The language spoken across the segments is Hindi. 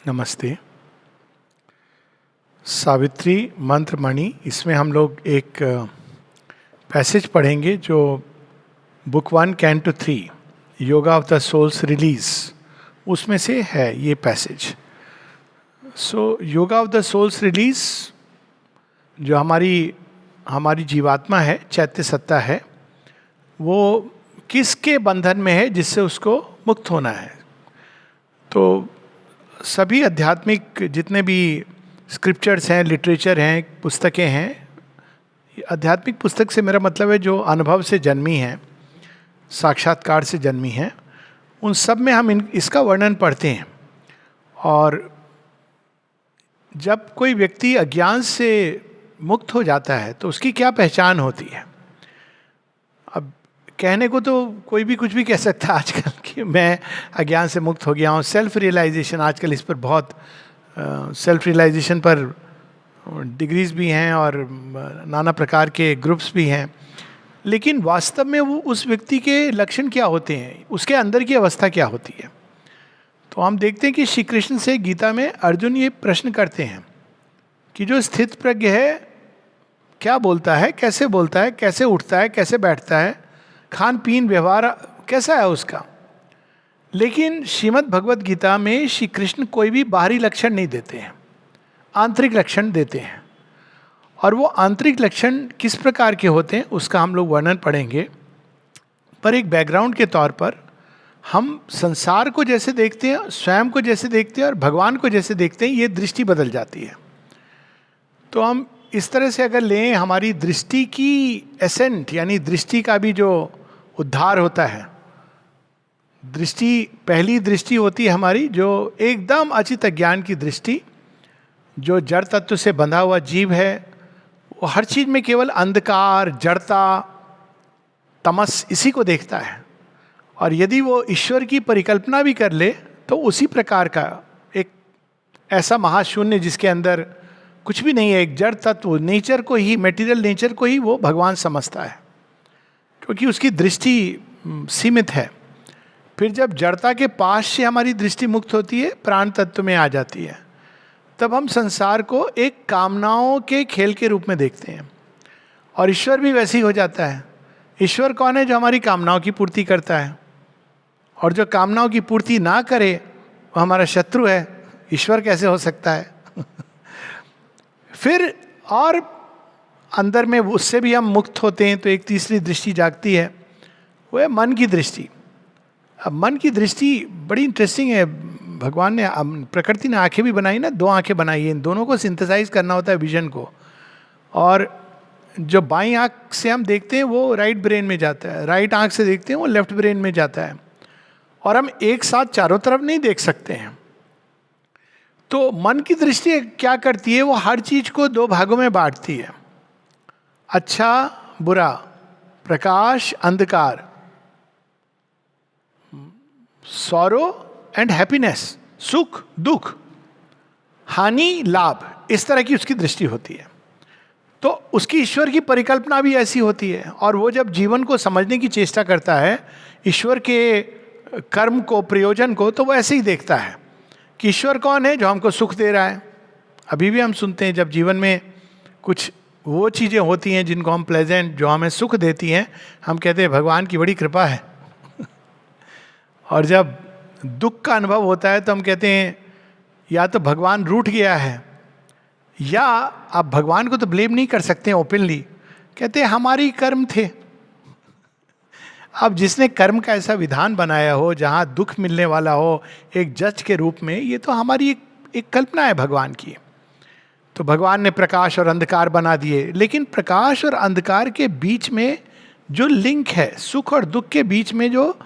नमस्ते। सावित्री मंत्र मणि, इसमें हम लोग एक पैसेज पढ़ेंगे जो book 1 canto 3 yoga of the soul's release, उसमें से है ये passage. Yoga of the soul's release जो हमारी जीवात्मा है, चैत्य सत्ता है, वो किसके बंधन में है जिससे उसको मुक्त होना है। तो सभी आध्यात्मिक जितने भी स्क्रिप्चर्स हैं, लिटरेचर हैं, पुस्तकें हैं, आध्यात्मिक पुस्तक से मेरा मतलब है जो अनुभव से जन्मी हैं, साक्षात्कार से जन्मी हैं, उन सब में हम इसका वर्णन पढ़ते हैं। और जब कोई व्यक्ति अज्ञान से मुक्त हो जाता है तो उसकी क्या पहचान होती है। अब कहने को तो कोई भी कुछ भी कह सकता है आजकल कि मैं अज्ञान से मुक्त हो गया हूँ। सेल्फ रियलाइजेशन, आजकल इस पर बहुत सेल्फ रियलाइजेशन पर डिग्रीज भी हैं और नाना प्रकार के ग्रुप्स भी हैं। लेकिन वास्तव में वो उस व्यक्ति के लक्षण क्या होते हैं, उसके अंदर की अवस्था क्या होती है। तो हम देखते हैं कि श्री कृष्ण से गीता में अर्जुन ये प्रश्न करते हैं कि जो स्थित प्रज्ञ है क्या बोलता है, कैसे उठता है, कैसे बैठता है, खान पीन व्यवहार कैसा है उसका। लेकिन श्रीमद् भगवद गीता में श्री कृष्ण कोई भी बाहरी लक्षण नहीं देते हैं, आंतरिक लक्षण देते हैं। और वो आंतरिक लक्षण किस प्रकार के होते हैं उसका हम लोग वर्णन पढ़ेंगे। पर एक बैकग्राउंड के तौर पर हम संसार को जैसे देखते हैं, स्वयं को जैसे देखते हैं और भगवान को जैसे देखते हैं, ये दृष्टि बदल जाती है। तो हम इस तरह से अगर लें, हमारी दृष्टि की एसेंट यानी दृष्टि का भी जो उद्धार होता है, दृष्टि पहली दृष्टि होती है हमारी जो एकदम अचित ज्ञान की दृष्टि। जो जड़ तत्व से बंधा हुआ जीव है वो हर चीज में केवल अंधकार, जड़ता, तमस इसी को देखता है। और यदि वो ईश्वर की परिकल्पना भी कर ले तो उसी प्रकार का एक ऐसा महाशून्य जिसके अंदर कुछ भी नहीं है, एक जड़ तत्व, नेचर को ही, मेटीरियल नेचर को ही वो भगवान समझता है, क्योंकि उसकी दृष्टि सीमित है। फिर जब जड़ता के पास से हमारी दृष्टि मुक्त होती है, प्राण तत्व में आ जाती है, तब हम संसार को एक कामनाओं के खेल के रूप में देखते हैं। और ईश्वर भी वैसे ही हो जाता है। ईश्वर कौन है? जो हमारी कामनाओं की पूर्ति करता है। और जो कामनाओं की पूर्ति ना करे वो हमारा शत्रु है। ईश्वर कैसे हो सकता है? फिर और अंदर में उससे भी हम मुक्त होते हैं तो एक तीसरी दृष्टि जागती है, वो है मन की दृष्टि। अब मन की दृष्टि बड़ी इंटरेस्टिंग है। भगवान ने, प्रकृति ने आंखें भी बनाई ना, 2 आंखें बनाई है, इन दोनों को सिंथेसाइज करना होता है विजन को। और जो बाईं आंख से हम देखते हैं वो राइट ब्रेन में जाता है, राइट आंख से देखते हैं वो लेफ्ट ब्रेन में जाता है। और हम एक साथ चारों तरफ नहीं देख सकते हैं। तो मन की दृष्टि क्या करती है? वो हर चीज को 2 भागों में बांटती है, अच्छा बुरा, प्रकाश अंधकार, सॉरो एंड हैप्पीनेस, सुख दुख, हानि लाभ, इस तरह की उसकी दृष्टि होती है। तो उसकी ईश्वर की परिकल्पना भी ऐसी होती है। और वो जब जीवन को समझने की चेष्टा करता है, ईश्वर के कर्म को, प्रयोजन को, तो वो ऐसे ही देखता है कि ईश्वर कौन है? जो हमको सुख दे रहा है। अभी भी हम सुनते हैं जब जीवन में कुछ वो चीज़ें होती हैं जिनको हम प्लेजेंट, जो हमें सुख देती हैं, हम कहते हैं भगवान की बड़ी कृपा है। और जब दुख का अनुभव होता है तो हम कहते हैं या तो भगवान रूठ गया है, या आप भगवान को तो ब्लेम नहीं कर सकते हैं ओपनली, कहते हैं हमारी कर्म थे। अब जिसने कर्म का ऐसा विधान बनाया हो जहाँ दुख मिलने वाला हो एक जज के रूप में, ये तो हमारी एक कल्पना है भगवान की। तो भगवान ने प्रकाश और अंधकार बना दिए, लेकिन प्रकाश और अंधकार के बीच में जो लिंक है, सुख और दुख के बीच में जो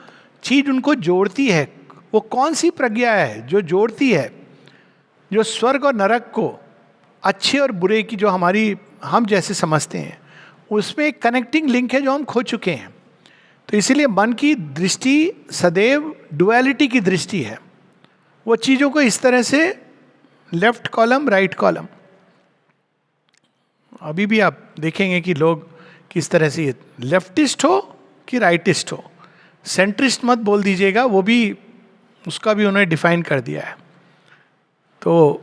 चीज उनको जोड़ती है, वो कौन सी प्रज्ञा है जो जोड़ती है? जो स्वर्ग और नरक को, अच्छे और बुरे की जो हमारी हम जैसे समझते हैं, उसमें एक कनेक्टिंग लिंक है जो हम खो चुके हैं। तो इसीलिए मन की दृष्टि सदैव डुअलिटी की दृष्टि है। वो चीज़ों को इस तरह से लेफ्ट कॉलम राइट कॉलम, अभी भी आप देखेंगे कि लोग किस तरह से लेफ्टिस्ट हो कि राइटिस्ट हो, सेंट्रिस्ट मत बोल दीजिएगा, वो भी उसका भी उन्होंने डिफाइन कर दिया है। तो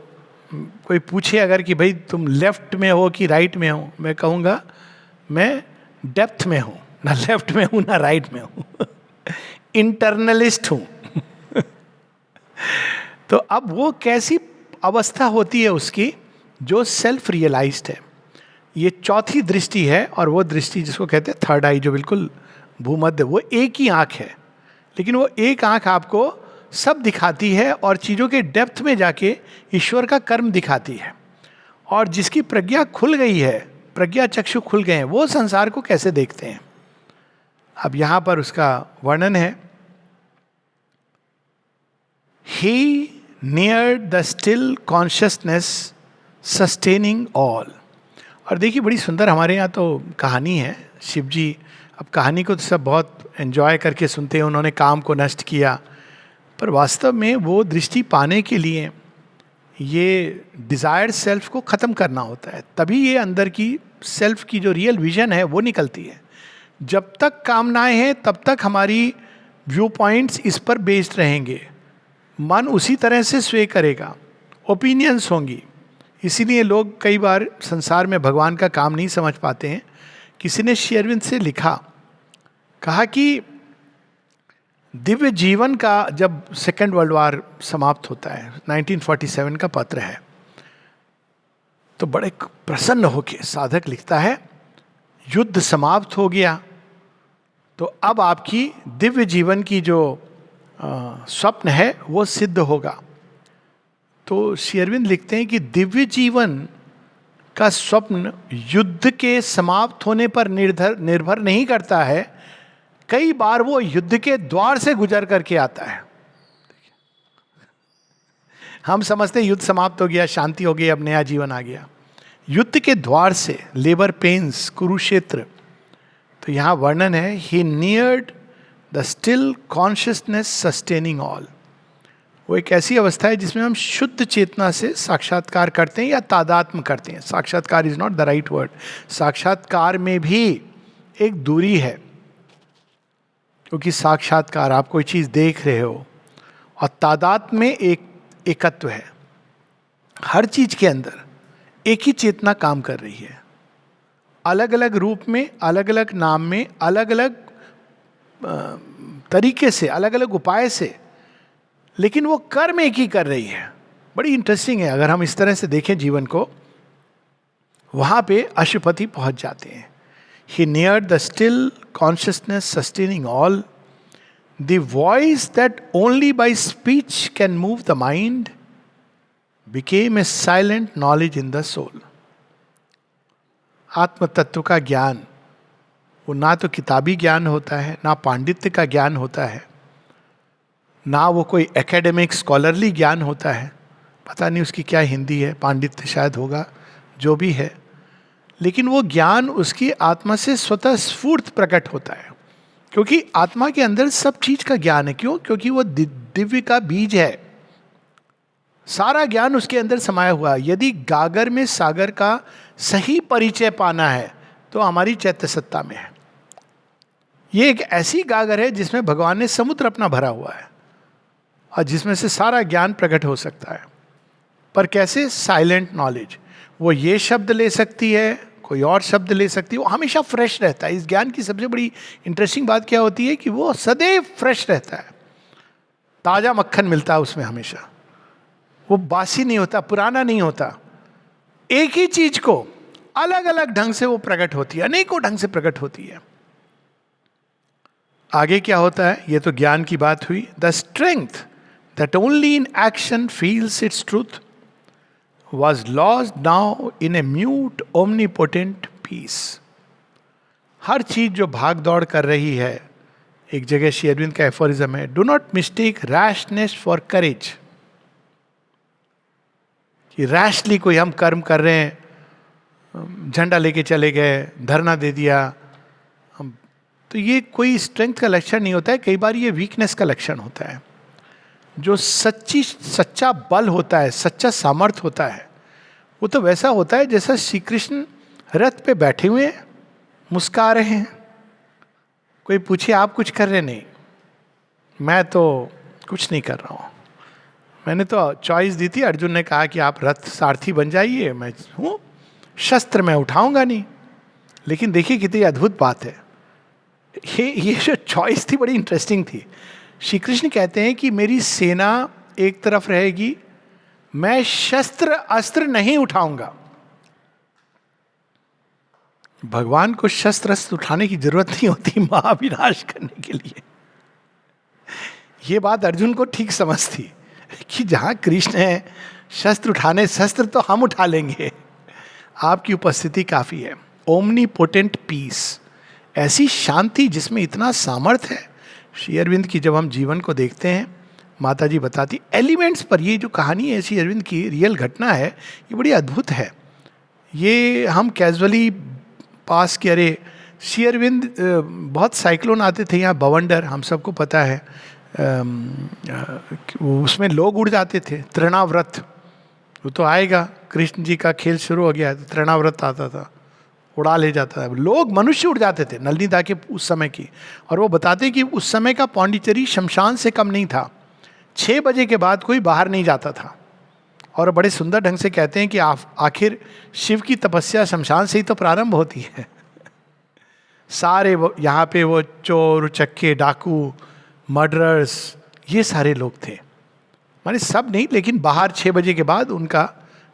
कोई पूछे अगर कि भाई तुम लेफ्ट में हो कि राइट में हो, मैं कहूँगा मैं डेप्थ में हूँ, ना लेफ्ट में हूँ ना राइट में हूँ, इंटरनलिस्ट हूँ। तो अब वो कैसी अवस्था होती है उसकी, जो सेल्फ रियलाइज्ड है। ये चौथी दृष्टि है, और वो दृष्टि जिसको कहते हैं थर्ड आई, जो बिल्कुल भूमध्य, वो एक ही आंख है, लेकिन वो एक आंख आपको सब दिखाती है और चीज़ों के डेप्थ में जाके ईश्वर का कर्म दिखाती है। और जिसकी प्रज्ञा खुल गई है, प्रज्ञा चक्षु खुल गए हैं, वो संसार को कैसे देखते हैं। अब यहां पर उसका वर्णन है, he near the still consciousness sustaining all. और देखिए बड़ी सुंदर हमारे यहाँ तो कहानी है, शिव जी, अब कहानी को तो सब बहुत एंजॉय करके सुनते हैं, उन्होंने काम को नष्ट किया, पर वास्तव में वो दृष्टि पाने के लिए ये डिज़ायर्ड सेल्फ को ख़त्म करना होता है, तभी ये अंदर की सेल्फ की जो रियल विजन है वो निकलती है। जब तक कामनाएं हैं तब तक हमारी व्यू पॉइंट्स इस पर बेस्ड रहेंगे, मन उसी तरह से स्वे करेगा, ओपिनियंस होंगी। इसीलिए लोग कई बार संसार में भगवान का काम नहीं समझ पाते हैं। किसी ने श्री अरविंद से लिखा, कहा कि दिव्य जीवन का जब सेकेंड वर्ल्ड वॉर समाप्त होता है, 1947 का पत्र है, तो बड़े प्रसन्न होके साधक लिखता है, युद्ध समाप्त हो गया, तो अब आपकी दिव्य जीवन की जो स्वप्न है वो सिद्ध होगा। तो श्री अरविंद लिखते हैं कि दिव्य जीवन का स्वप्न युद्ध के समाप्त होने पर निर्भर नहीं करता है, कई बार वो युद्ध के द्वार से गुजर करके आता है। हम समझते हैं युद्ध समाप्त हो गया, शांति हो गई, अब नया जीवन आ गया, युद्ध के द्वार से, लेबर पेन्स, कुरुक्षेत्र। तो यहां वर्णन है, he neared the still consciousness sustaining all. वो एक ऐसी अवस्था है जिसमें हम शुद्ध चेतना से साक्षात्कार करते हैं या तादात्म्य करते हैं। साक्षात्कार is not the right word, साक्षात्कार में भी एक दूरी है, क्योंकि साक्षात्कार आप कोई चीज देख रहे हो, और तादात्म्य में एक एकत्व है। हर चीज के अंदर एक ही चेतना काम कर रही है, अलग अलग रूप में, अलग अलग नाम में, अलग अलग तरीके से, अलग अलग उपाय से, लेकिन वो कर्म एक ही कर रही है। बड़ी इंटरेस्टिंग है, अगर हम इस तरह से देखें जीवन को, वहां पे अशुपति पहुंच जाते हैं। He neared the still consciousness sustaining all, the voice that only by speech can move the mind, became a silent knowledge in the soul. आत्म तत्व का ज्ञान वो ना तो किताबी ज्ञान होता है, ना पांडित्य का ज्ञान होता है, ना वो कोई एकेडमिक स्कॉलरली ज्ञान होता है, पता नहीं उसकी क्या हिंदी है, पांडित्य शायद होगा, जो भी है, लेकिन वो ज्ञान उसकी आत्मा से स्वतः स्फूर्त प्रकट होता है, क्योंकि आत्मा के अंदर सब चीज का ज्ञान है। क्यों? क्योंकि वो दिव्य का बीज है, सारा ज्ञान उसके अंदर समाया हुआ। यदि गागर में सागर का सही परिचय पाना है तो हमारी चैत्य सत्ता में है। ये एक ऐसी गागर है जिसमें भगवान ने समुद्र अपना भरा हुआ है और जिसमें से सारा ज्ञान प्रकट हो सकता है। पर कैसे? Silent knowledge. वो ये शब्द ले सकती है, कोई और शब्द ले सकती है, वो हमेशा फ्रेश रहता है। इस ज्ञान की सबसे बड़ी इंटरेस्टिंग बात क्या होती है कि वो सदैव फ्रेश रहता है, ताजा मक्खन मिलता है उसमें हमेशा, वो बासी नहीं होता, पुराना नहीं होता। एक ही चीज को अलग अलग ढंग से वो प्रकट होती है, अनेकों ढंग से प्रकट होती है। आगे क्या होता है? ये तो ज्ञान की बात हुई। The strength that only in action feels its truth was lost now in a mute omnipotent peace. हर चीज जो भाग दौड़ कर रही है, एक जगह श्री अरविंद का एफोरिज्म है, do not mistake rashness for courage. कि रैशली कोई हम कर्म कर रहे हैं, झंडा लेके चले गए, धरना दे दिया, तो ये कोई स्ट्रेंथ का लक्षण नहीं होता है। कई बार ये वीकनेस का लक्षण होता है। जो सच्चा बल होता है, सच्चा सामर्थ्य होता है, वो तो वैसा होता है जैसा श्री कृष्ण रथ पे बैठे हुए हैं, मुस्कुरा रहे हैं। कोई पूछे आप कुछ कर रहे? नहीं, मैं तो कुछ नहीं कर रहा हूँ, मैंने तो चॉइस दी थी, अर्जुन ने कहा कि आप रथ सारथी बन जाइए, मैं हूँ, शस्त्र मैं उठाऊंगा नहीं। लेकिन देखिए कितनी अद्भुत बात है, ये जो चॉइस थी बड़ी इंटरेस्टिंग थी। श्री कृष्ण कहते हैं कि मेरी सेना एक तरफ रहेगी, मैं शस्त्र अस्त्र नहीं उठाऊंगा। भगवान को शस्त्र अस्त्र उठाने की जरूरत नहीं होती महाविनाश करने के लिए। ये बात अर्जुन को ठीक समझ थी कि जहां कृष्ण है, शस्त्र उठाने, शस्त्र तो हम उठा लेंगे, आपकी उपस्थिति काफी है। ओमनीपोटेंट पीस, ऐसी शांति जिसमें इतना सामर्थ्य है। श्री अरविंद की जब हम जीवन को देखते हैं, माता जी बताती एलिमेंट्स पर, ये जो कहानी है श्री अरविंद की, रियल घटना है, ये बड़ी अद्भुत है। ये हम कैजुअली पास किए, अरे श्री अरविंद, बहुत साइक्लोन आते थे यहाँ, बवंडर, हम सबको पता है, उसमें लोग उड़ जाते थे। तृणाव्रत, वो तो आएगा, कृष्ण जी का खेल शुरू हो गया है, तो तृणाव्रत आता था, उड़ा ले जाता था, लोग, मनुष्य उड़ जाते थे, नलिनी के उस समय की। और वो बताते कि उस समय का पौंडीचेरी शमशान से कम नहीं था, 6 बजे के बाद कोई बाहर नहीं जाता था। और बड़े सुंदर ढंग से कहते हैं कि आखिर शिव की तपस्या शमशान से ही तो प्रारंभ होती है। सारे वो यहाँ पे वो चोर चक्के डाकू मर्डरर्स, ये सारे लोग थे, माने सब नहीं, लेकिन बाहर 6 बजे के बाद उनका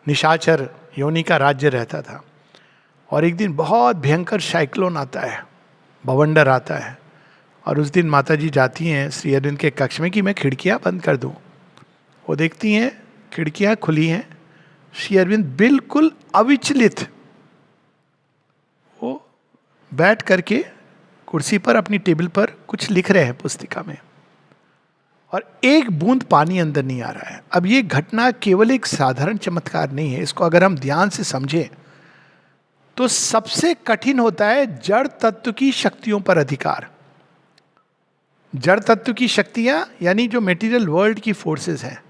निशाचर योनि का राज्य रहता था। और एक दिन बहुत भयंकर साइक्लोन आता है, बवंडर आता है, और उस दिन माता जी जाती हैं श्री अरविंद के कक्ष में कि मैं खिड़कियाँ बंद कर दूँ। वो देखती हैं खिड़कियाँ खुली हैं, श्री अरविंद बिल्कुल अविचलित, वो बैठ करके कुर्सी पर अपनी टेबल पर कुछ लिख रहे हैं पुस्तिका में, और एक बूंद पानी अंदर नहीं आ रहा है। अब ये घटना केवल एक साधारण चमत्कार नहीं है, इसको अगर हम ध्यान से समझें तो सबसे कठिन होता है जड़ तत्व की शक्तियों पर अधिकार। जड़ तत्व की शक्तियां यानी जो मेटीरियल वर्ल्ड की फोर्सेस हैं,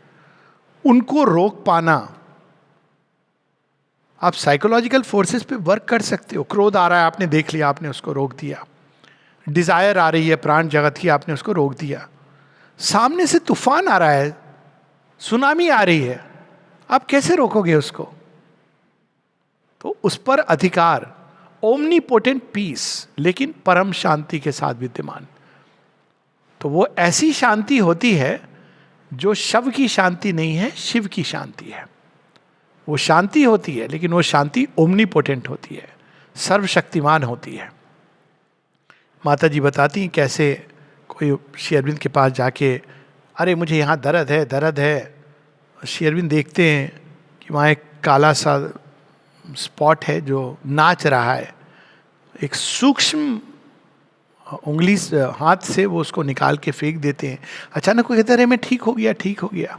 उनको रोक पाना। आप साइकोलॉजिकल फोर्सेस पे वर्क कर सकते हो, क्रोध आ रहा है, आपने देख लिया, आपने उसको रोक दिया। डिजायर आ रही है प्राण जगत की, आपने उसको रोक दिया। सामने से तूफान आ रहा है, सुनामी आ रही है, आप कैसे रोकोगे उसको? तो उस पर अधिकार, ओमनीपोटेंट पीस, लेकिन परम शांति के साथ विद्यमान। तो वो ऐसी शांति होती है जो शव की शांति नहीं है, शिव की शांति है। वो शांति होती है, लेकिन वो शांति ओमनीपोटेंट होती है, सर्वशक्तिमान होती है। माता जी बताती हैं कैसे कोई श्री अरविंद के पास जाके, अरे मुझे यहाँ दर्द है, दर्द है। श्री अरविंद देखते हैं कि वहाँ एक काला सा स्पॉट है जो नाच रहा है। एक सूक्ष्म उंगली हाथ से वो उसको निकाल के फेंक देते हैं। अचानक वो कहते हैं, मैं ठीक हो गया, ठीक हो गया।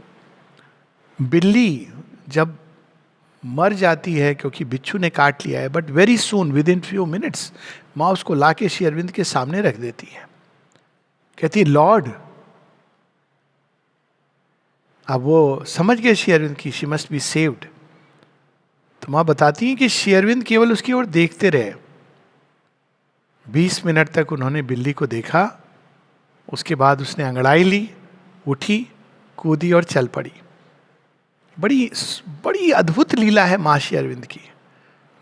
बिल्ली जब मर जाती है क्योंकि बिच्छू ने काट लिया है, but very soon, with in few minutes, माँ उसको ला के श्री अरविंद के सामने रख देती है, कहती है लॉर्ड। अब वो समझ गए श्री अरविंद की शी मस्ट बी सेव्ड। तो माँ बताती हैं कि श्री अरविंद केवल उसकी ओर देखते रहे। 20 मिनट तक उन्होंने बिल्ली को देखा, उसके बाद उसने अंगड़ाई ली, उठी, कूदी और चल पड़ी। बड़ी बड़ी अद्भुत लीला है माँ श्री अरविंद की।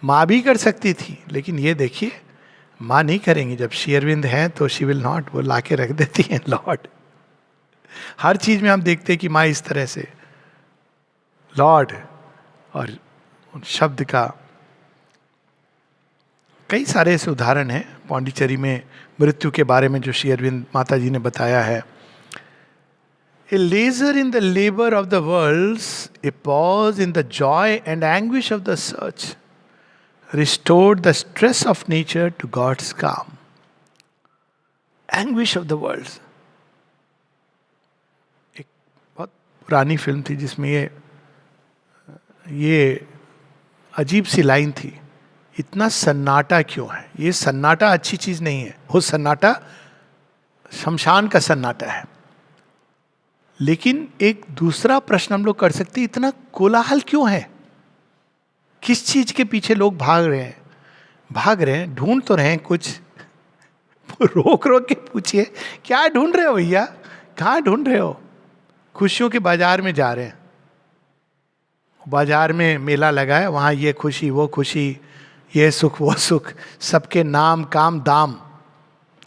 माँ भी कर सकती थी, लेकिन ये देखिए माँ नहीं करेंगी। जब श्री अरविंद हैं तो शी विल नॉट, वो ला के रख देती हैं लॉर्ड। हर चीज में हम देखते हैं कि माँ इस तरह से लॉर्ड, और उन शब्द का कई सारे ऐसे उदाहरण हैं पौंडीचेरी में मृत्यु के बारे में जो श्री अरविंद माता जी ने बताया है। A leisure in the labor of the worlds, a pause in the joy and anguish of the search, restored the stress of nature to God's calm. Anguish of the worlds. एक बहुत पुरानी फिल्म थी जिसमें ये अजीब सी लाइन थी, इतना सन्नाटा क्यों है? ये सन्नाटा अच्छी चीज नहीं है, वो सन्नाटा शमशान का सन्नाटा है। लेकिन एक दूसरा प्रश्न हम लोग कर सकते हैं, इतना कोलाहल क्यों है? किस चीज के पीछे लोग भाग रहे हैं? भाग रहे हैं, ढूंढ तो रहे हैं कुछ। रोक रोक के पूछिए, क्या ढूंढ रहे हो भैया, कहाँ ढूंढ रहे हो? खुशियों के बाजार में जा रहे हैं, बाजार में मेला लगा है, वहाँ ये खुशी वो खुशी, ये सुख वो सुख, सबके नाम काम दाम,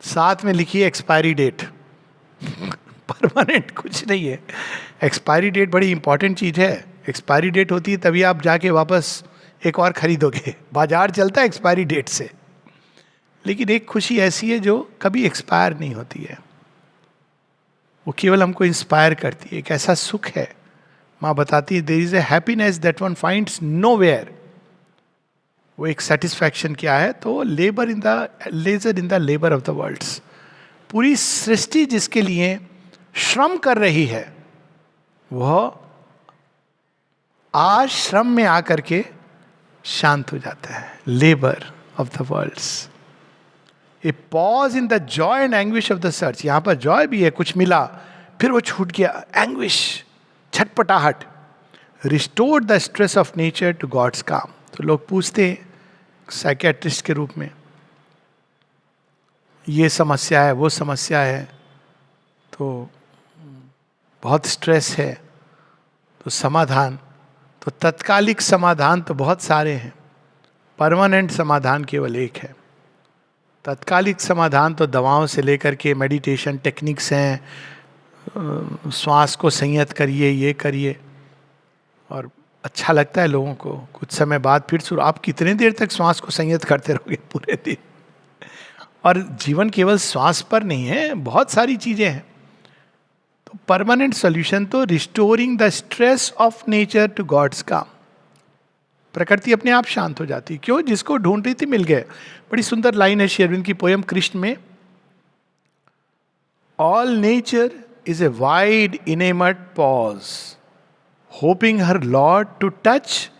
साथ में लिखी है एक्सपायरी डेट। परमानेंट कुछ नहीं है। एक्सपायरी डेट बड़ी इंपॉर्टेंट चीज़ है। एक्सपायरी डेट होती है तभी आप जाके वापस एक और खरीदोगे। बाजार चलता है एक्सपायरी डेट से। लेकिन एक खुशी ऐसी है जो कभी एक्सपायर नहीं होती है, वो केवल हमको इंस्पायर करती है। एक ऐसा सुख है, माँ बताती है, there is a happiness that one finds nowhere. वो एक सेटिस्फैक्शन क्या है, तो labour in the leisure in the labour of the worlds. पूरी सृष्टि जिसके लिए श्रम कर रही है, वह आश्रम में आकर के शांत हो जाता है। Labour of the worlds, a pause in the joy and anguish of the search. यहां पर जॉय भी है, कुछ मिला फिर वो छूट गया, एंग्विश, छटपटाहट। Restored the stress of nature to God's calm. तो लोग पूछते हैं साइकियाट्रिस्ट के रूप में, ये समस्या है वो समस्या है, तो बहुत स्ट्रेस है, तो समाधान, तो तत्कालिक समाधान तो बहुत सारे हैं, परमानेंट समाधान केवल एक है। तत्कालिक समाधान तो दवाओं से लेकर के मेडिटेशन टेक्निक्स हैं, श्वास को संयत करिए, ये करिए, और अच्छा लगता है लोगों को। कुछ समय बाद फिर शुरू, आप कितने देर तक श्वास को संयत करते रहोगे पूरे दिन? और जीवन केवल श्वास पर नहीं है, बहुत सारी चीजें हैं। तो परमानेंट सॉल्यूशन तो restoring the stress of nature to God's calm. प्रकृति अपने आप शांत हो जाती है। क्यों? जिसको ढूंढ रही थी मिल गए। बड़ी सुंदर लाइन है शेरविन की पोयम कृष्ण में, all nature is a wide enamoured pause, hoping her lord to touch,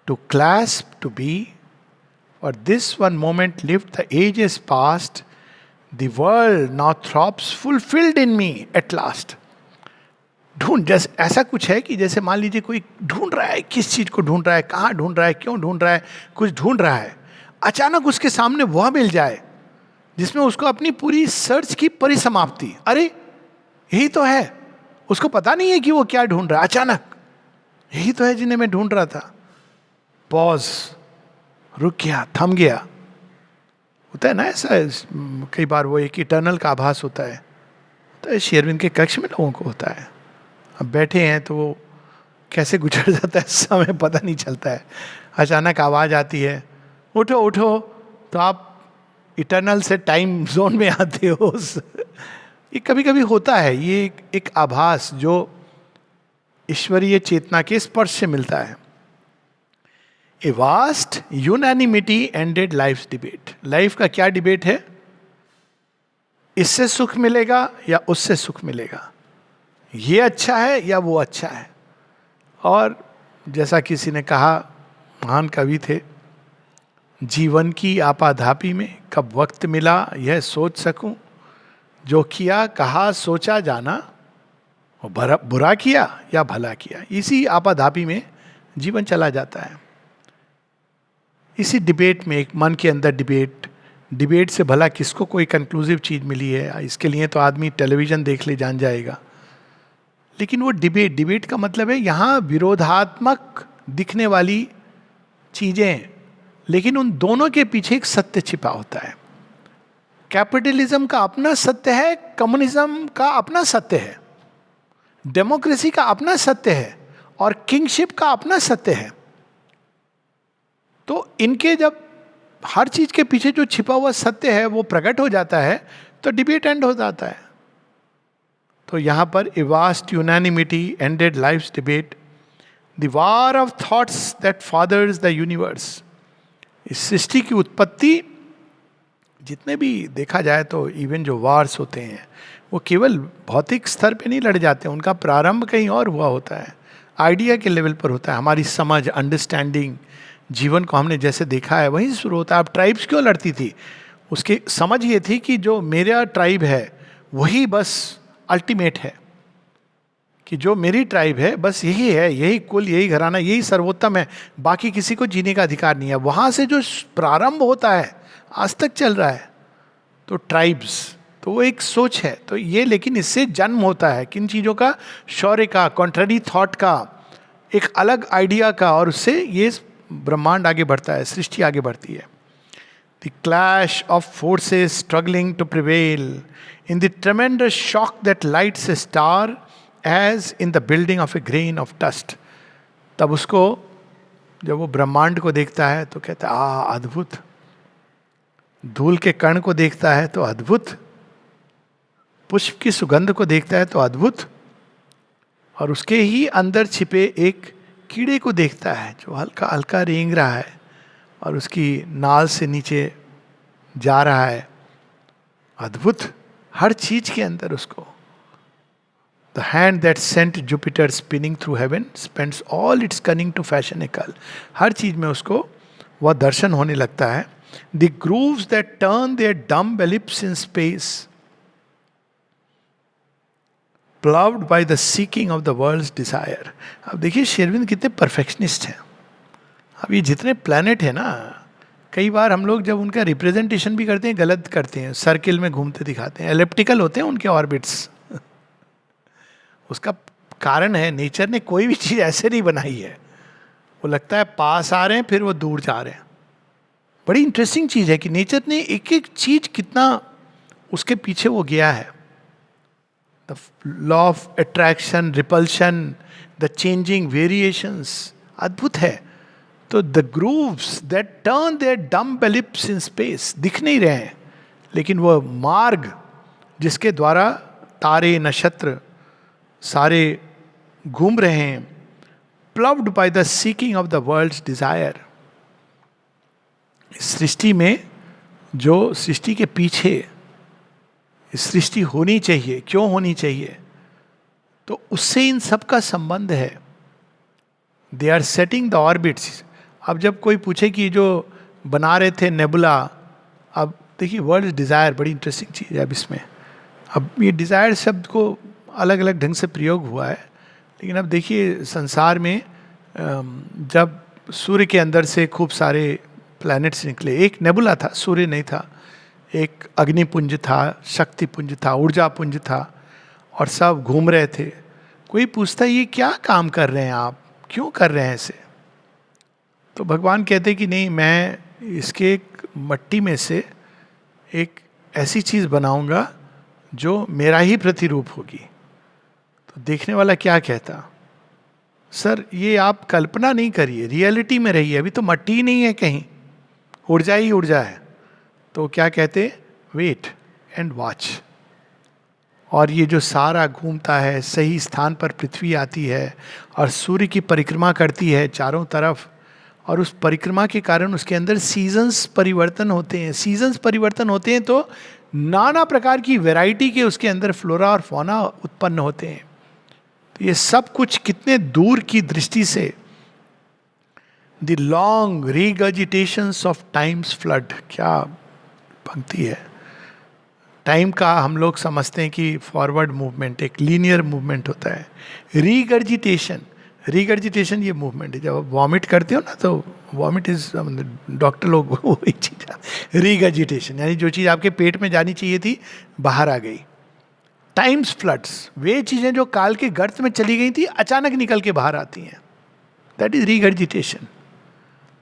to clasp, to be, और this one moment lived the ages past, the world now throbs fulfilled in me at last. ढूंढ, जैसे ऐसा कुछ है कि जैसे मान लीजिए कोई ढूंढ रहा है, किस चीज को ढूंढ रहा है, कहाँ ढूंढ रहा है, क्यों ढूंढ रहा है, कुछ ढूंढ रहा है, अचानक उसके सामने वह मिल जाए जिसमें उसको अपनी पूरी सर्च की परिसमाप्ति। अरे यही तो है, उसको पता नहीं है कि वो क्या ढूंढ रहा है, अचानक यही तो है जिन्हें मैं ढूंढ रहा था। पॉज, रुक गया, थम गया। होता है ना ऐसा, कई बार वो एक इटर्नल का आभास होता है। तो शेरविन के कक्ष में लोगों को होता है, अब बैठे हैं तो वो कैसे गुजर जाता है समय पता नहीं चलता है। अचानक आवाज़ आती है, उठो उठो, तो आप इटर्नल से टाइम जोन में आते हो। ये कभी कभी होता है, ये एक आभास जो ईश्वरीय चेतना के स्पर्श से मिलता है। ए vast unanimity ended life debate. Life का क्या डिबेट है? इससे सुख मिलेगा या उससे सुख मिलेगा, ये अच्छा है या वो अच्छा है। और जैसा किसी ने कहा, महान कवि थे, जीवन की आपाधापी में कब वक्त मिला यह सोच सकूं, जो किया कहा सोचा जाना, वो बुरा किया या भला किया। इसी आपाधापी में जीवन चला जाता है। इसी डिबेट में, एक मन के अंदर डिबेट से भला किसको कोई कंक्लूसिव चीज मिली है? इसके लिए तो आदमी टेलीविजन देख ले जान जाएगा। लेकिन वो डिबेट का मतलब है यहाँ विरोधात्मक दिखने वाली चीजें, लेकिन उन दोनों के पीछे एक सत्य छिपा होता है। कैपिटलिज्म का अपना सत्य है, कम्युनिज्म का अपना सत्य है, डेमोक्रेसी का अपना सत्य है, और किंगशिप का अपना सत्य है। तो इनके जब हर चीज के पीछे जो छिपा हुआ सत्य है वो प्रकट हो जाता है, तो डिबेट एंड हो जाता है। तो यहां पर a vast unanimity ended life's debate, the war of thoughts that fathers the universe. इस सृष्टि की उत्पत्ति, जितने भी देखा जाए तो इवन जो वार्स होते हैं वो केवल भौतिक स्तर पे नहीं लड़ जाते, उनका प्रारंभ कहीं और हुआ होता है, आइडिया के लेवल पर होता है। हमारी समझ, अंडरस्टैंडिंग, जीवन को हमने जैसे देखा है वहीं से शुरू होता है। अब ट्राइब्स क्यों लड़ती थी? उसकी समझ ये थी कि जो मेरा ट्राइब है वही बस अल्टीमेट है, कि जो मेरी ट्राइब है बस यही है, यही कुल, यही घराना, यही सर्वोत्तम है, बाकी किसी को जीने का अधिकार नहीं है। वहाँ से जो प्रारंभ होता है आज तक चल रहा है। तो ट्राइब्स, तो वो एक सोच है। तो ये, लेकिन इससे जन्म होता है किन चीज़ों का? शौर्य का, कॉन्ट्ररी थॉट का, एक अलग आइडिया का, और उससे ये ब्रह्मांड आगे बढ़ता है, सृष्टि आगे बढ़ती है। The clash of forces struggling to prevail in the tremendous shock that lights a star as in the building of a grain of dust. तब उसको, जब वो ब्रह्मांड को देखता है तो कहता है अद्भुत। धूल के कण को देखता है तो अद्भुत, पुष्प की सुगंध को देखता है तो अद्भुत, और उसके ही अंदर छिपे एक कीड़े को देखता है जो हल्का हल्का रेंग रहा है और उसकी नाल से नीचे जा रहा है। अद्भुत, हर चीज के अंदर उसको। The hand that sent Jupiter spinning through heaven spends all its cunning to fashion a curl. हर चीज में उसको वह दर्शन होने लगता है। The grooves that turn their dumb ellipse in space ploughed by the seeking of the world's desire. अब देखिए शेरविंद कितने परफेक्शनिस्ट हैं। अब ये जितने प्लैनेट है ना, कई बार हम लोग जब उनका रिप्रेजेंटेशन भी करते हैं गलत करते हैं, सर्किल में घूमते दिखाते हैं, एलिप्टिकल होते हैं उनके ऑर्बिट्स। उसका कारण है नेचर ने कोई भी चीज़ ऐसे नहीं बनाई है। वो लगता है पास आ रहे हैं फिर वो दूर जा रहे हैं। बड़ी इंटरेस्टिंग चीज़ है कि नेचर ने एक एक चीज़ कितना उसके पीछे वो गया है। The law of attraction, repulsion, the changing variations, अद्भुत है। तो the grooves that turn their dumb ellipse in space, दिख नहीं रहे हैं लेकिन वह मार्ग जिसके द्वारा तारे नक्षत्र सारे घूम रहे हैं, ploughed by the seeking of the world's desire. सृष्टि में जो सृष्टि के पीछे सृष्टि होनी चाहिए, क्यों होनी चाहिए? तो उससे इन सब का संबंध है। They are setting the orbits. अब जब कोई पूछे कि जो बना रहे थे नेबुला, अब देखिए वर्ल्ड डिजायर बड़ी इंटरेस्टिंग चीज़ है। अब इसमें अब ये डिजायर शब्द को अलग अलग ढंग से प्रयोग हुआ है, लेकिन अब देखिए संसार में जब सूर्य के अंदर से खूब सारे प्लैनेट्स निकले, एक नेबुला था, सूर्य नहीं था, एक अग्निपुंज था, शक्तिपुंज था, ऊर्जा पुंज था, और सब घूम रहे थे। कोई पूछता ये क्या काम कर रहे हैं आप, क्यों कर रहे हैं ऐसे? तो भगवान कहते कि नहीं, मैं इसके एक मट्टी में से एक ऐसी चीज़ बनाऊंगा जो मेरा ही प्रतिरूप होगी। तो देखने वाला क्या कहता, सर ये आप कल्पना नहीं करिए, रियलिटी में रहिए, अभी तो मट्टी ही नहीं है कहीं, ऊर्जा ही ऊर्जा है। तो क्या कहते, वेट एंड वॉच। और ये जो सारा घूमता है, सही स्थान पर पृथ्वी आती है और सूर्य की परिक्रमा करती है चारों तरफ, और उस परिक्रमा के कारण उसके अंदर सीजन्स परिवर्तन होते हैं। सीजन्स परिवर्तन होते हैं तो नाना प्रकार की वैरायटी के उसके अंदर फ्लोरा और फौना उत्पन्न होते हैं। तो ये सब कुछ कितने दूर की दृष्टि से, the long regurgitations of time's flood, क्या पंक्ति है। टाइम का हम लोग समझते हैं कि फॉरवर्ड मूवमेंट, एक लीनियर मूवमेंट होता है। रीगर्जिटेशन, रीगर्जिटेशन ये मूवमेंट है। जब आप वॉमिट करते हो ना, तो वॉमिट इज, डॉक्टर लोग वही चीज़, रीगर्जिटेशन यानी जो चीज़ आपके पेट में जानी चाहिए थी बाहर आ गई। टाइम्स फ्लड्स, वे चीज़ें जो काल के गर्त में चली गई थी अचानक निकल के बाहर आती हैं, दैट इज रीगर्जिटेशन।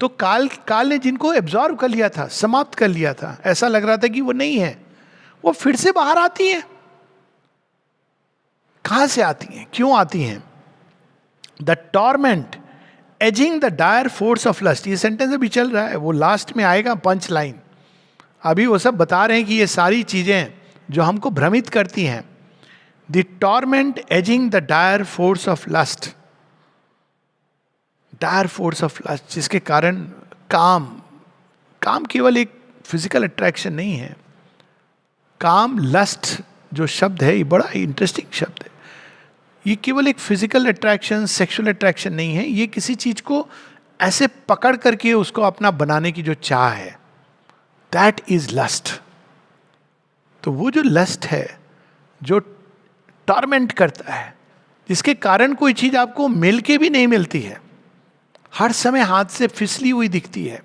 तो काल ने जिनको एब्जॉर्व कर लिया था, समाप्त कर लिया था, ऐसा लग रहा था कि वो नहीं है, वो फिर से बाहर आती हैं। कहां से आती हैं, क्यों आती हैं? The torment edging the dire force of lust, ये सेंटेंस अभी चल रहा है, वो लास्ट में आएगा पंच लाइन। अभी वो सब बता रहे हैं कि ये सारी चीजें जो हमको भ्रमित करती हैं, the torment edging the dire force of lust, dire force of lust, जिसके कारण काम केवल एक फिजिकल अट्रैक्शन नहीं है। काम, लस्ट जो शब्द है, ये बड़ा इंटरेस्टिंग शब्द है। ये केवल एक फिजिकल अट्रैक्शन, सेक्सुअल अट्रैक्शन नहीं है, ये किसी चीज को ऐसे पकड़ करके उसको अपना बनाने की जो चाह है, दैट इज लस्ट। तो वो जो लस्ट है जो टॉर्मेंट करता है, जिसके कारण कोई चीज आपको मिल के भी नहीं मिलती है, हर समय हाथ से फिसली हुई दिखती है,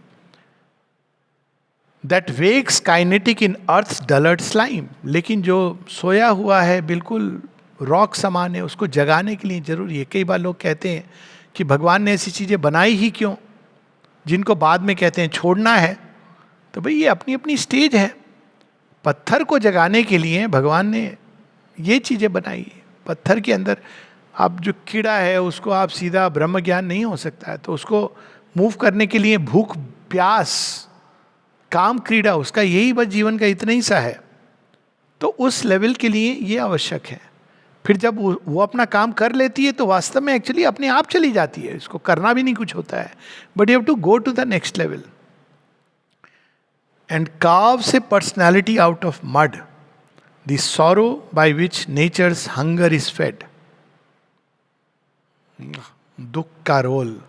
that wax kinetic in earth डलर्ड slime, लेकिन जो सोया हुआ है बिल्कुल रॉक समान है, उसको जगाने के लिए जरूरी है. कई बार लोग कहते हैं कि भगवान ने ऐसी चीज़ें बनाई ही क्यों, जिनको बाद में कहते हैं छोड़ना है. तो भाई ये अपनी अपनी स्टेज है. पत्थर को जगाने के लिए भगवान ने ये चीज़ें बनाई है. पत्थर के अंदर आप जो कीड़ा है उसको आप सीधा ब्रह्म ज्ञान नहीं हो सकता है, तो उसको मूव करने के लिए भूख प्यास काम क्रीड़ा उसका यही बस जीवन का इतना ही सा है. तो उस लेवल के लिए ये आवश्यक है. फिर जब वो अपना काम कर लेती है तो वास्तव में एक्चुअली अपने आप चली जाती है, इसको करना भी नहीं कुछ होता है. But you have to go to the next level and carves a personality out of mud, the sorrow by which nature's hunger is fed. दुख का रोल,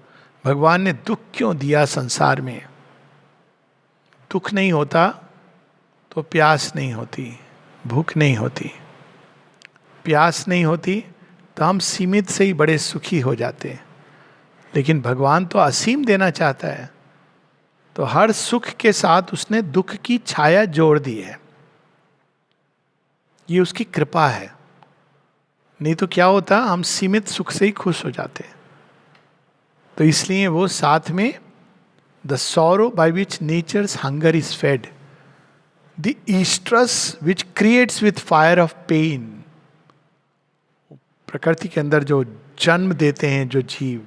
भगवान ने दुख क्यों दिया संसार में? दुख नहीं होता तो प्यास नहीं होती, भूख नहीं होती. प्यास नहीं होती तो हम सीमित से ही बड़े सुखी हो जाते. लेकिन भगवान तो असीम देना चाहता है, तो हर सुख के साथ उसने दुख की छाया जोड़ दी है. ये उसकी कृपा है. नहीं तो क्या होता, हम सीमित सुख से ही खुश हो जाते. तो इसलिए वो साथ में the sorrow by which nature's hunger is fed, the oestrus which creates with fire of pain. प्रकृति के अंदर जो जन्म देते हैं जो जीव,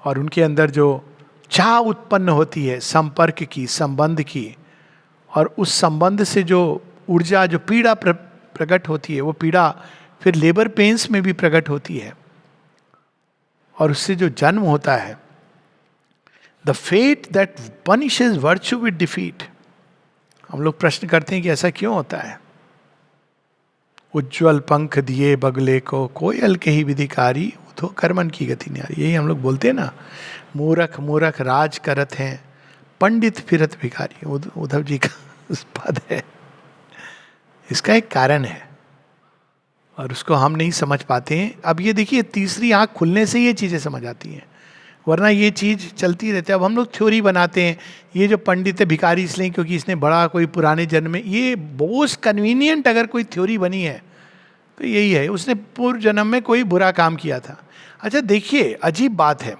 और उनके अंदर जो चाह उत्पन्न होती है संपर्क की, संबंध की, और उस संबंध से जो ऊर्जा, जो पीड़ा प्रकट होती है, वो पीड़ा फिर लेबर पेन्स में भी प्रकट होती है, और उससे जो जन्म होता है, the fate that punishes virtue with defeat. हम लोग प्रश्न करते हैं कि ऐसा क्यों होता है. उज्ज्वल पंख दिए बगले को, कोयल के ही विधिकारी, उधो कर्मन की गति न्यारी. यही हम लोग बोलते हैं ना, मूरख मूरख राज करत हैं, पंडित फिरत भिखारी. उद्धव जी का पद है. इसका एक कारण है और उसको हम नहीं समझ पाते हैं. अब ये देखिए, तीसरी आंख खुलने से ये चीज़ें समझ आती हैं, वरना ये चीज़ चलती रहती है. अब हम लोग थ्योरी बनाते हैं, ये जो पंडित है भिखारी इसलिए क्योंकि इसने बड़ा कोई पुराने जन्म में, ये बहुत कन्वीनियंट अगर कोई थ्योरी बनी है तो यही है, उसने पूर्व जन्म में कोई बुरा काम किया था. अच्छा देखिए, अजीब बात है,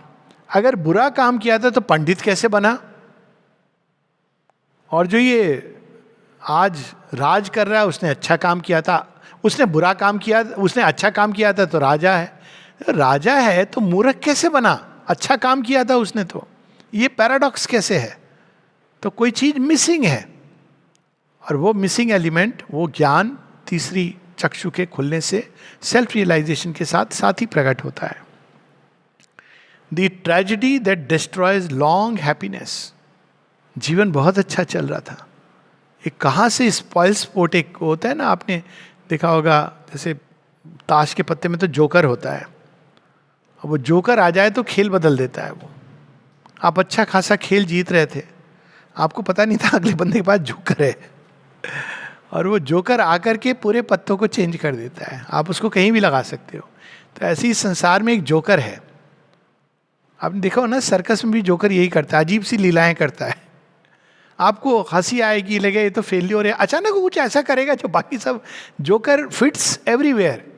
अगर बुरा काम किया था तो पंडित कैसे बना? और जो ये आज राज कर रहा है उसने अच्छा काम किया था, उसने बुरा काम किया, उसने अच्छा काम किया था तो राजा है. राजा है तो मूर्ख कैसे बना? अच्छा काम किया था उसने तो. ये पैराडॉक्स कैसे है? तो कोई चीज मिसिंग है, और वो मिसिंग एलिमेंट, वो ज्ञान तीसरी चक्षु के खुलने से सेल्फ रियलाइजेशन के साथ साथ ही प्रकट होता है. The tragedy that destroys long happiness. जीवन बहुत अच्छा चल रहा था, एक कहाँ से स्पॉइल स्पोर्ट एक होता है ना, आपने देखा होगा, जैसे ताश के पत्ते में तो जोकर होता है, और वो जोकर आ जाए तो खेल बदल देता है. वो आप अच्छा खासा खेल जीत रहे थे, आपको पता नहीं था अगले बंदे के पास जोकर है, और वो जोकर आकर के पूरे पत्तों को चेंज कर देता है. आप उसको कहीं भी लगा सकते हो. तो ऐसे ही संसार में एक जोकर है. आपने देखा हो ना, सर्कस में भी जोकर यही करता है, अजीब सी लीलाएं करता है. आपको हंसी आएगी, लगे ये तो फेल्योर है, अचानक वो कुछ ऐसा करेगा जो बाकी सब, जोकर फिट्स एवरीवेयर.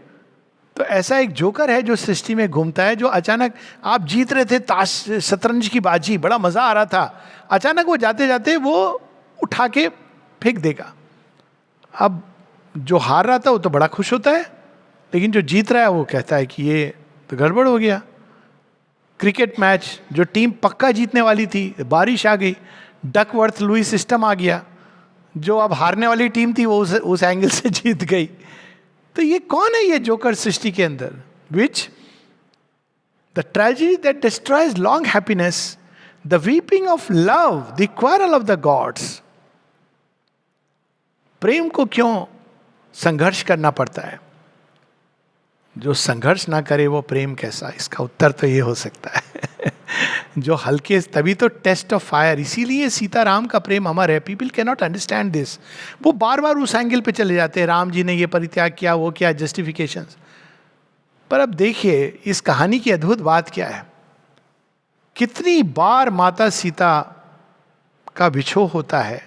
तो ऐसा एक जोकर है जो सृष्टि में घूमता है, जो अचानक आप जीत रहे थे ताश शतरंज की बाजी, बड़ा मजा आ रहा था, अचानक वो जाते जाते वो उठा के फेंक देगा. अब जो हार रहा था वो तो बड़ा खुश होता है, लेकिन जो जीत रहा है वो कहता है कि ये तो गड़बड़ हो गया. क्रिकेट मैच, जो टीम पक्का जीतने वाली थी, बारिश आ गई, डकवर्थ लुई सिस्टम आ गया, जो अब हारने वाली टीम थी वो उस एंगल से जीत गई. तो ये कौन है ये जोकर सृष्टि के अंदर? Which the tragedy that destroys long happiness, the weeping of love, the quarrel of the gods. प्रेम को क्यों संघर्ष करना पड़ता है? जो संघर्ष ना करे वो प्रेम कैसा? इसका उत्तर तो ये हो सकता है जो हल्के, तभी तो टेस्ट ऑफ फायर. इसीलिए सीताराम का प्रेम अमर है. People can not understand this. वो बार बार उस एंगल पे चले जाते हैं, राम जी ने ये परित्याग किया, वो क्या, जस्टिफिकेशन. पर अब देखिए इस कहानी की अद्भुत बात क्या है. कितनी बार माता सीता का विछोह होता है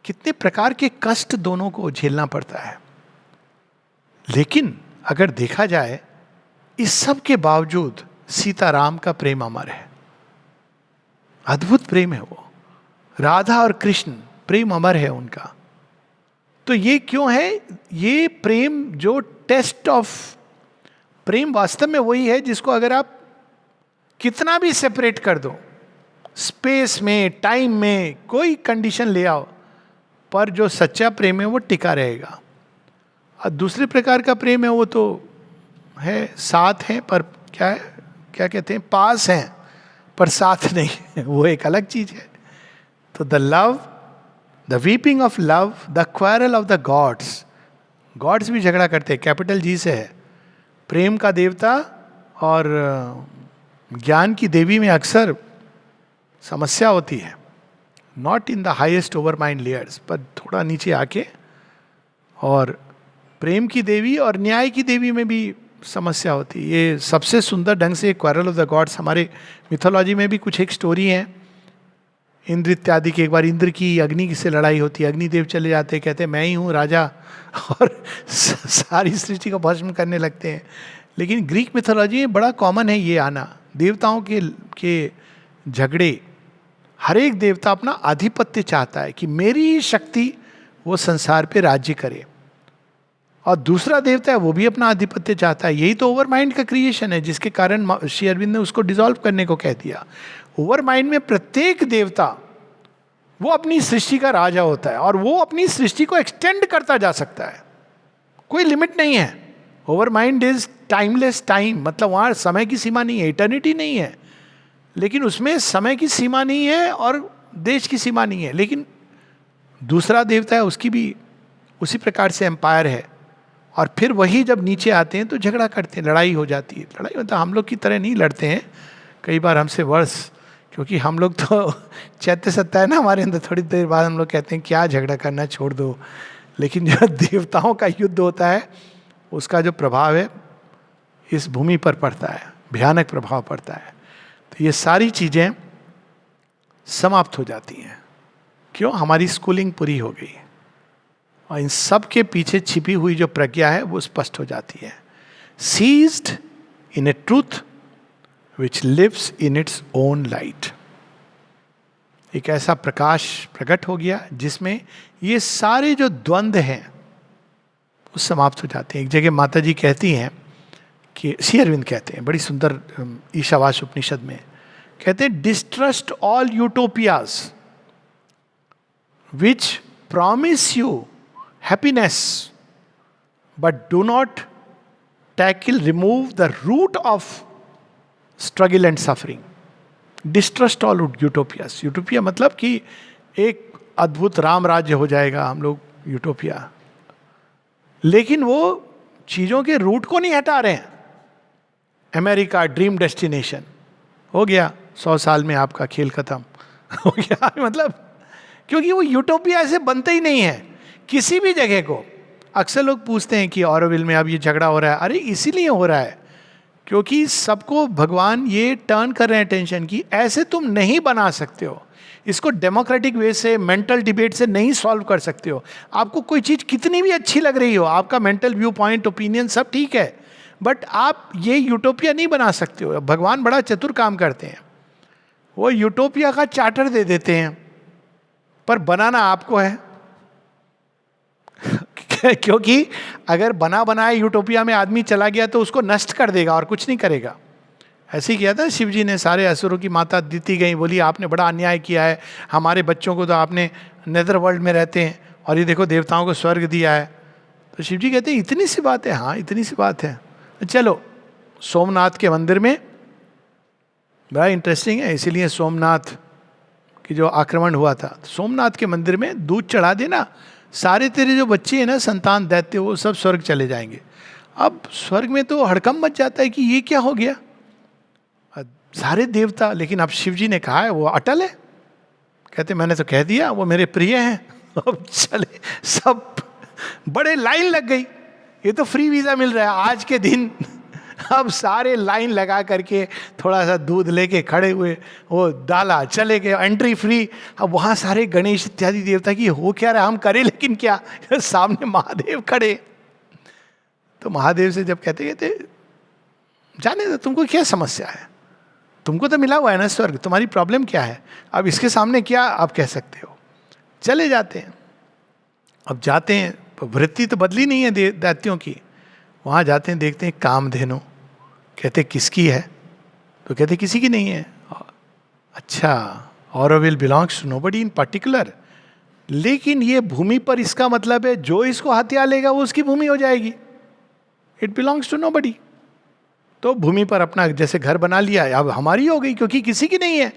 कितने प्रकार के कष्ट दोनों को झेलना पड़ता है। लेकिन अगर देखा जाए, इस सब के बावजूद सीताराम का प्रेम अमर है। अद्भुत प्रेम है वो। राधा और कृष्ण प्रेम अमर है उनका। तो ये क्यों है? ये प्रेम जो टेस्ट ऑफ प्रेम वास्तव में वही है जिसको अगर आप कितना भी सेपरेट कर दो, स्पेस में, टाइम में, कोई कंडीशन ले आओ, पर जो सच्चा प्रेम है वो टिका रहेगा। और दूसरे प्रकार का प्रेम है वो तो है, साथ है पर क्या है, क्या कहते हैं, पास हैं पर साथ नहीं है, वो एक अलग चीज है। तो the love, the weeping of love, the quarrel of the gods, gods भी झगड़ा करते हैं, कैपिटल जी से है। प्रेम का देवता और ज्ञान की देवी में अक्सर समस्या होती है, not in the highest over mind layers, पर थोड़ा नीचे आके। और प्रेम की देवी और न्याय की देवी में भी समस्या होती है। ये सबसे सुंदर ढंग से क्वारल ऑफ द गॉड्स, हमारे मिथोलॉजी में भी कुछ एक स्टोरी है, इंद्र इत्यादि की। एक बार इंद्र की अग्नि से लड़ाई होती है, अग्निदेव चले जाते हैं, कहते हैं मैं ही हूँ राजा, और सारी सृष्टि को भस्म करने लगते हैं। लेकिन ग्रीक मिथोलॉजी में बड़ा कॉमन है ये आना, देवताओं के झगड़े। हर एक देवता अपना आधिपत्य चाहता है कि मेरी ही शक्ति वो संसार पे राज्य करे, और दूसरा देवता है वो भी अपना आधिपत्य चाहता है। यही तो ओवर माइंड का क्रिएशन है, जिसके कारण श्री अरविंद ने उसको डिसॉल्व करने को कह दिया। ओवर माइंड में प्रत्येक देवता वो अपनी सृष्टि का राजा होता है, और वो अपनी सृष्टि को एक्सटेंड करता जा सकता है, कोई लिमिट नहीं है। Over mind is timeless time, मतलब वहाँ समय की सीमा नहीं है, इटर्निटी नहीं है, लेकिन उसमें समय की सीमा नहीं है और देश की सीमा नहीं है। लेकिन दूसरा देवता है, उसकी भी उसी प्रकार से एम्पायर है। और फिर वही जब नीचे आते हैं तो झगड़ा करते हैं, लड़ाई हो जाती है। लड़ाई मतलब हम लोग की तरह नहीं लड़ते हैं, कई बार हमसे वर्ष, क्योंकि हम लोग तो चैत्य सत्ता है ना हमारे अंदर, थोड़ी देर बाद हम लोग कहते हैं क्या झगड़ा करना, छोड़ दो। लेकिन जो देवताओं का युद्ध होता है उसका जो प्रभाव है इस भूमि पर पड़ता है, भयानक प्रभाव पड़ता है। तो ये सारी चीज़ें समाप्त हो जाती हैं। क्यों? हमारी स्कूलिंग पूरी हो गई, और इन सब के पीछे छिपी हुई जो प्रज्ञा है वो स्पष्ट हो जाती है। Seized in a truth which lives in its own light. एक ऐसा प्रकाश प्रकट हो गया जिसमें ये सारे जो द्वंद्व हैं वो समाप्त हो जाते हैं। एक जगह माता जी कहती हैं कि, श्री अरविंद कहते हैं बड़ी सुंदर ईशावास्य उपनिषद में, कहते हैं distrust all utopias which promise you happiness but do not tackle remove the root of struggle and suffering. Distrust all utopias, utopia मतलब कि एक अद्भुत राम राज्य हो जाएगा, हम लोग यूटोपिया, लेकिन वो चीजों के रूट को नहीं हटा रहे हैं। अमेरिका ड्रीम डेस्टिनेशन हो गया, 100 साल में आपका खेल खत्म हो गया। मतलब क्योंकि वो यूटोपिया ऐसे बनते ही नहीं है किसी भी जगह को। अक्सर लोग पूछते हैं कि ऑरोविल में अब ये झगड़ा हो रहा है, अरे इसीलिए हो रहा है क्योंकि सबको भगवान ये टर्न कर रहे हैं टेंशन की, ऐसे तुम नहीं बना सकते हो इसको, डेमोक्रेटिक वे से, मेंटल डिबेट से नहीं सॉल्व कर सकते हो। आपको कोई चीज़ कितनी भी अच्छी लग रही हो, आपका मेंटल व्यू पॉइंट, ओपिनियन सब ठीक है, बट आप ये यूटोपिया नहीं बना सकते हो। भगवान बड़ा चतुर काम करते हैं, वो यूटोपिया का चार्टर दे देते हैं, पर बनाना आपको है। क्योंकि अगर बना बनाए यूटोपिया में आदमी चला गया तो उसको नष्ट कर देगा और कुछ नहीं करेगा। ऐसे ही किया था शिव जी ने, सारे असुरों की माता दीति गई, बोली आपने बड़ा अन्याय किया है, हमारे बच्चों को तो आपने नेदर वर्ल्ड में रहते हैं और ये देखो देवताओं को स्वर्ग दिया है। तो शिव जी कहते हैं इतनी सी बात है? हाँ इतनी सी बात है। चलो सोमनाथ के मंदिर में, बड़ा इंटरेस्टिंग है, इसीलिए सोमनाथ की जो आक्रमण हुआ था, सोमनाथ के मंदिर में दूध चढ़ा देना, सारे तेरे जो बच्चे हैं ना संतान दैत्य, वो सब स्वर्ग चले जाएंगे। अब स्वर्ग में तो हड़कंप मच जाता है कि ये क्या हो गया, सारे देवता। लेकिन अब शिव जी ने कहा है वो अटल है, कहते मैंने तो कह दिया वो मेरे प्रिय हैं। अब चले सब, बड़े लाइन लग गई, ये तो फ्री वीजा मिल रहा है आज के दिन। अब सारे लाइन लगा करके थोड़ा सा दूध लेके खड़े हुए, वो डाला, चले गए, एंट्री फ्री। अब वहाँ सारे गणेश इत्यादि देवता की हो क्या रहा, हम करें लेकिन क्या, सामने महादेव खड़े। तो महादेव से जब कहते जाने दो, तुमको क्या समस्या है, तुमको तो मिला हुआ है ना स्वर्ग, तुम्हारी प्रॉब्लम क्या है, अब इसके सामने क्या आप कह सकते हो। चले जाते हैं। अब जाते हैं, वृत्ति तो बदली नहीं है दैत्यों की। वहाँ जाते हैं, देखते हैं कामधेनु। कहते किसकी है, तो कहते किसी की नहीं है। अच्छा, Auroville belongs to nobody in particular. लेकिन ये भूमि पर इसका मतलब है जो इसको हथिया लेगा वो उसकी भूमि हो जाएगी। It belongs to nobody. तो भूमि पर अपना जैसे घर बना लिया, अब हमारी हो गई क्योंकि किसी की नहीं है।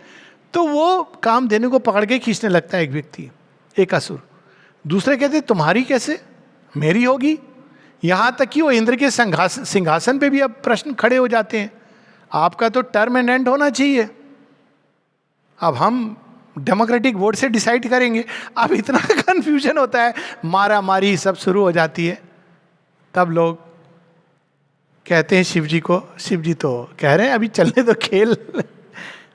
तो वो कामधेनु को पकड़ के खींचने लगता है एक व्यक्ति, एक असुर। दूसरे कहते तुम्हारी कैसे, मेरी होगी। यहां तक कि वो इंद्र के सिंहासन पे भी अब प्रश्न खड़े हो जाते हैं, आपका तो टर्म एंड एंड होना चाहिए, अब हम डेमोक्रेटिक वोट से डिसाइड करेंगे। अब इतना कंफ्यूजन होता है, मारा मारी सब शुरू हो जाती है। तब लोग कहते हैं शिव जी को, शिव जी तो कह रहे हैं अभी चलने दो खेल।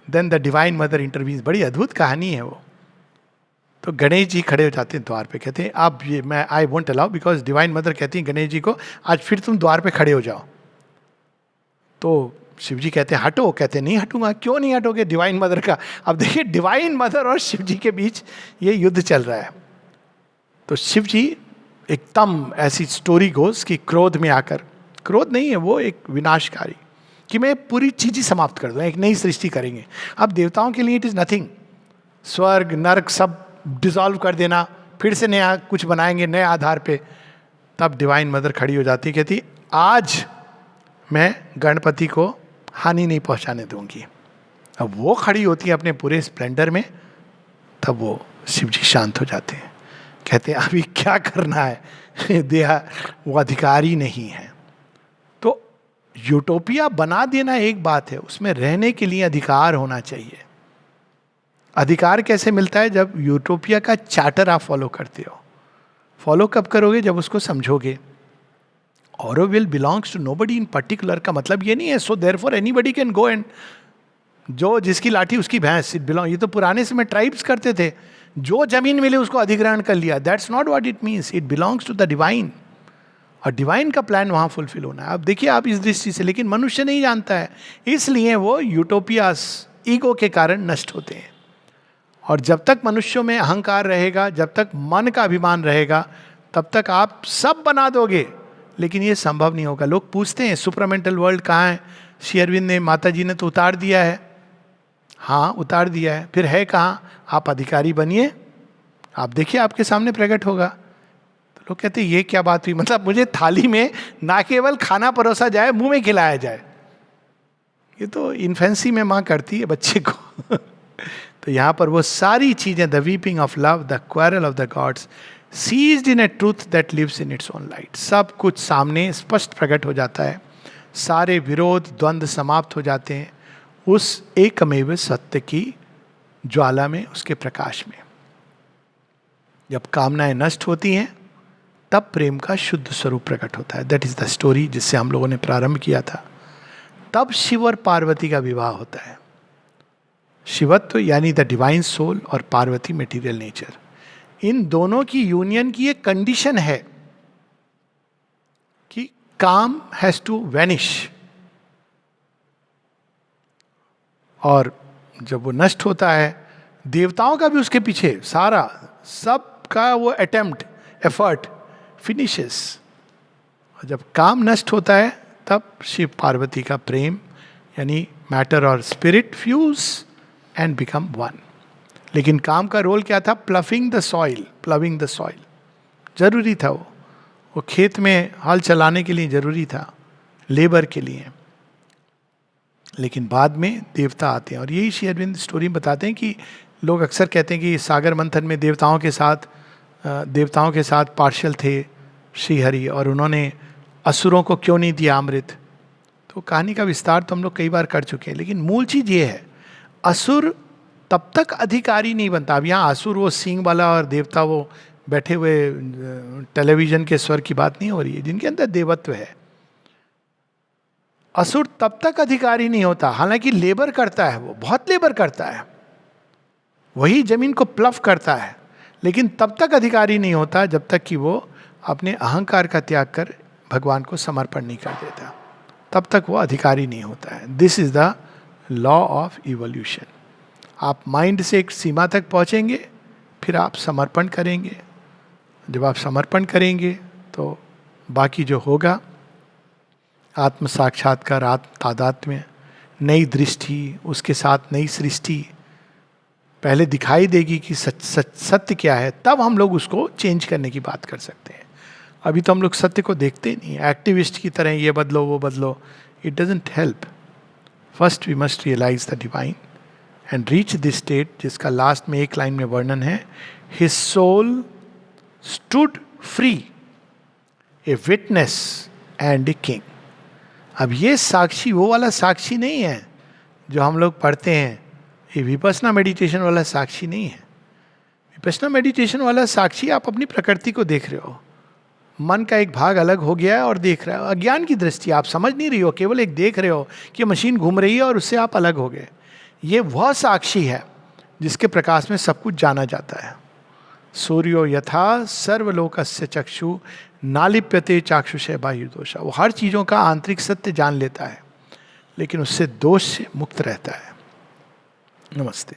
Then the divine mother intervenes. बड़ी अद्भुत कहानी है वो। तो गणेश जी खड़े हो जाते हैं द्वार पे, कहते हैं आप ये मैं I won't allow, because divine mother कहती हैं गणेश जी को आज फिर तुम द्वार पे खड़े हो जाओ। तो शिव जी कहते हैं हटो, कहते हैं नहीं हटूंगा। क्यों नहीं हटोगे, डिवाइन मदर का। अब देखिए डिवाइन मदर और शिव जी के बीच ये युद्ध चल रहा है। तो शिव जी एकदम ऐसी स्टोरी गोस कि क्रोध में आकर, क्रोध नहीं है वो, एक विनाशकारी, कि मैं पूरी चीज ही समाप्त कर दूं, एक नई सृष्टि करेंगे। अब देवताओं के लिए इट इज नथिंग, स्वर्ग नरक सब डिसॉल्व कर देना, फिर से नया कुछ बनाएंगे नए आधार पे। तब डिवाइन मदर खड़ी हो जाती, कहती आज मैं गणपति को हानि नहीं पहुंचाने दूंगी। अब वो खड़ी होती है अपने पूरे स्प्लेंडर में। तब वो शिव जी शांत हो जाते हैं, कहते हैं अभी क्या करना है, देहा वो अधिकारी नहीं है। तो यूटोपिया बना देना एक बात है, उसमें रहने के लिए अधिकार होना चाहिए। अधिकार कैसे मिलता है, जब यूटोपिया का चार्टर आप फॉलो करते हो। फॉलो कब करोगे, जब उसको समझोगे। Auroville belongs to nobody in particular का मतलब ये नहीं है so therefore anybody can go and, जो जिसकी लाठी उसकी भैंस, इट बिलोंग। ये तो पुराने समय ट्राइब्स करते थे, जो जमीन मिले उसको अधिग्रहण कर लिया। That's not what it means, it belongs to the divine. और डिवाइन का प्लान वहां फुलफिल होना है। अब देखिए आप इस दृष्टि से, लेकिन मनुष्य नहीं जानता है, इसलिए वो यूटोपियास ईगो के कारण नष्ट होते हैं। और जब तक मनुष्यों में अहंकार रहेगा, जब तक मन का अभिमान रहेगा, तब तक आप सब बना दोगे, लेकिन ये संभव नहीं होगा। लोग पूछते हैं सुपरामेंटल वर्ल्ड कहाँ है, श्री अरविंद ने, माता जी ने तो उतार दिया है। हाँ उतार दिया है, फिर है कहाँ, आप अधिकारी बनिए, आप देखिए आपके सामने प्रकट होगा। तो लोग कहते हैं ये क्या बात हुई, मतलब मुझे थाली में ना केवल खाना परोसा जाए, मुंह में खिलाया जाए। ये तो इन्फेंसी में माँ करती है बच्चे को। तो यहाँ पर वो सारी चीजें, the weeping of love, the quarrel of the gods, seized in a truth that lives in its own light, सब कुछ सामने स्पष्ट प्रकट हो जाता है। सारे विरोध द्वंद्व समाप्त हो जाते हैं उस एकमेव सत्य की ज्वाला में, उसके प्रकाश में। जब कामनाएं नष्ट होती हैं तब प्रेम का शुद्ध स्वरूप प्रकट होता है। दैट इज द स्टोरी जिससे हम लोगों ने प्रारंभ किया था। तब शिव और पार्वती का विवाह होता है। शिवत्व यानी द डिवाइन सोल और पार्वती मेटीरियल नेचर, इन दोनों की यूनियन की एक कंडीशन है कि काम हैज टू वैनिश। और जब वो नष्ट होता है, देवताओं का भी उसके पीछे सारा सब का वो अटेम्प्ट, एफर्ट फिनिशेस। और जब काम नष्ट होता है तब शिव पार्वती का प्रेम यानी मैटर और spirit fuse and become one. लेकिन काम का रोल क्या था, ploughing the soil, प्लविंग the soil जरूरी था। वो खेत में हल चलाने के लिए जरूरी था, लेबर के लिए। लेकिन बाद में देवता आते हैं। और यही श्री अरविंद स्टोरी बताते हैं कि लोग अक्सर कहते हैं कि सागर मंथन में देवताओं के साथ पार्शियल थे श्री हरि, और उन्होंने असुरों को क्यों नहीं दिया अमृत। तो कहानी का विस्तार तो हम लोग कई बार कर चुके हैं, लेकिन मूल चीज ये है, असुर तब तक अधिकारी नहीं बनता। अब यहाँ असुर वो सींग वाला और देवता वो बैठे हुए टेलीविजन के स्वर की बात नहीं हो रही है, जिनके अंदर देवत्व है। असुर तब तक अधिकारी नहीं होता, हालांकि लेबर करता है, वो बहुत लेबर करता है, वही जमीन को प्लफ करता है, लेकिन तब तक अधिकारी नहीं होता जब तक कि वो अपने अहंकार का त्याग कर भगवान को समर्पण नहीं कर देता, तब तक वो अधिकारी नहीं होता है. This is the law of evolution. आप माइंड से एक सीमा तक पहुंचेंगे, फिर आप समर्पण करेंगे. जब आप समर्पण करेंगे तो बाकी जो होगा, आत्म साक्षात्कार, आत्म तादात्म्य, नई दृष्टि, उसके साथ नई सृष्टि पहले दिखाई देगी कि सत्य क्या है, तब हम लोग उसको चेंज करने की बात कर सकते हैं. अभी तो हम लोग सत्य को देखते नहीं, एक्टिविस्ट की तरह ये बदलो वो बदलो. It doesn't help. First we must realise the divine and reach this state, जिसका लास्ट में एक लाइन में वर्णन है, his soul stood free, a witness and a king. अब ये साक्षी वो वाला साक्षी नहीं है जो हम लोग पढ़ते हैं, ये विपश्यना मेडिटेशन वाला साक्षी नहीं है. विपश्यना मेडिटेशन वाला साक्षी आप अपनी प्रकृति को देख रहे हो, मन का एक भाग अलग हो गया है और देख रहे हो. अज्ञान की दृष्टि, आप समझ नहीं रही हो, केवल एक देख रहे हो कि मशीन घूम रही है और उससे आप अलग हो गए. ये वह साक्षी है जिसके प्रकाश में सब कुछ जाना जाता है. सूर्यो यथा सर्वलोकस्य चक्षु नालिप्यते चाक्षुषे बाह्य दोषा. वो हर चीज़ों का आंतरिक सत्य जान लेता है, लेकिन उससे दोष से मुक्त रहता है. नमस्ते.